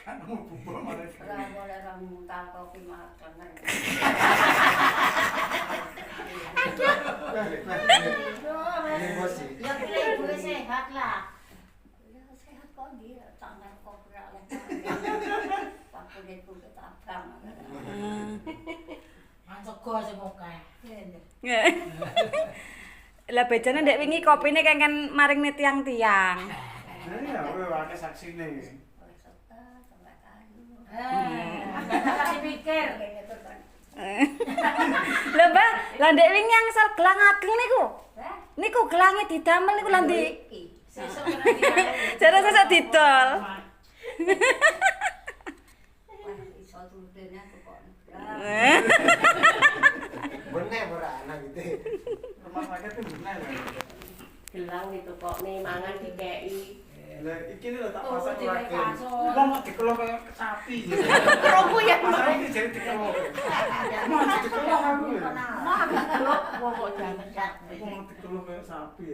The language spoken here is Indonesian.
Kan mau bubuk malah. Ora boleh ra muntah kopi makan. Emosi. Ya pilih ibu sehat lah. Ya sehat kok dia tangan kopi ra oleh. Aku itu ketabrak. Mansego sing akeh. Lah bejane ndek wingi kopine kan maring tiang-tiang. Iya, kowe akeh saksine. Kasih pikir. Lho Mbak, lah ndek wingi angsal gelang ageng niku. Niku gelange didamel niku lah ndi? Sesuk kena Jare sesuk didol. Iso tudene aku kok. Bener ora anak gitu. Rumah sakit itu bener. Gelang ditukokne mangan dikeki. Lah iki lho tak Oh, pasang dhewe lagi. kasur. Wong mau dikelok kaya sapi. Kroku ya. Masa ini jadi dikelok. Mau dikelok aku. Mah gelok wong kok jangan. Aku mau dikelok kaya sapi.